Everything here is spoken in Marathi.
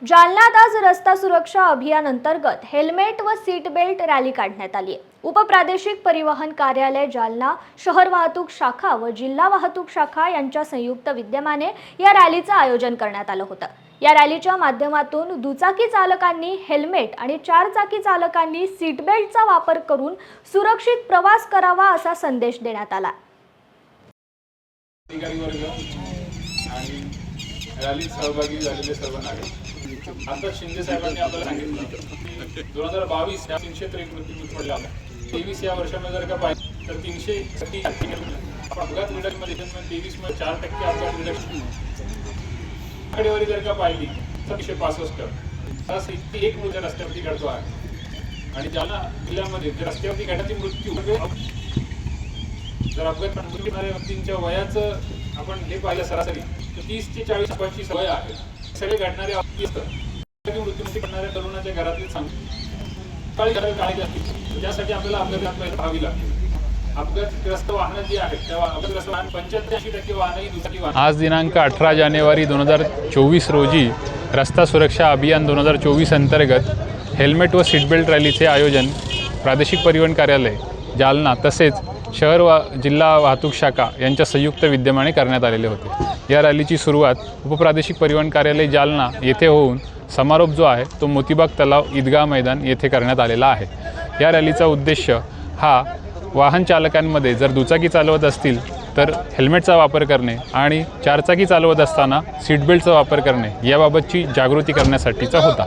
जालन्यात आज रस्ता सुरक्षा अभियान अंतर्गत हेल्मेट व सीट बेल्ट रॅली काढण्यात आली आहे। उपप्रादेशिक परिवहन कार्यालय जालना, शहर वाहतूक शाखा व जिल्हा वाहतूक शाखा यांच्या संयुक्त विद्यमाने या रॅलीचं आयोजन करण्यात आलं होतं। या रॅलीच्या माध्यमातून दुचाकी चालकांनी हेल्मेट आणि चारचाकी चालकांनी सीट बेल्टचा वापर करून सुरक्षित प्रवास करावा असा संदेश देण्यात आला। रॅलीत सहभागी झालेले सर्व नागरिक आता शिंदे साहेबांनी आपल्याला सांगितलं 2022 या 303 मृत्यू पडला होता। 23 या वर्षामध्ये जर का पाहिजे तर 330 आपण अपघात रिडक्शनमध्ये 23 मध्ये 4% अपघात रिडक्शन आकडेवारी जर का पाहिली तर 165 असं एक मृत्यू रस्त्यावरती घडतो आहे। आणि जालना जिल्ह्यामध्ये रस्त्यावरती घडणारी मृत्यू जर अपघात होणाऱ्या व्यक्तींच्या वयाचं आपण हे पाहिलं सरासरी तर 30 ते 40-25 वय आहे। सगळे घडणारे मृत्यूमुखी पडणाऱ्या तरुणाच्या घरातील काळजी असते, ज्यासाठी आपल्याला अपघात व्हावी लागते। अपघातग्रस्त वाहनं जी आहेत त्या अपघातग्रस्त वाहन 85% वाहनं ही दुचाकी वाहन। आज दिनांक 18 जानेवारी 2024 रोजी रस्ता सुरक्षा अभियान 2024 अंतर्गत हेल्मेट व सीट बेल्ट रॅलीचे आयोजन प्रादेशिक परिवहन कार्यालय जालना तसेच शहर व जिल्हा वाहतूक शाखा यांच्या संयुक्त विद्यमाने करण्यात आलेले होते। या रॅलीची सुरुवात उपप्रादेशिक परिवहन कार्यालय जालना येथे होऊन समारोप जो आहे तो मोतीबाग तलाव ईदगाह मैदान येथे करण्यात आलेला आहे। या रॅलीचा उद्देश हा वाहन चालकांमध्ये जर दुचाकी चालवत असतील तर हेल्मेटचा वापर करणे आणि चारचाकी चालवत असताना सीट बेल्टचा वापर करणे याबाबतची जागृती करण्यासाठीचा होता।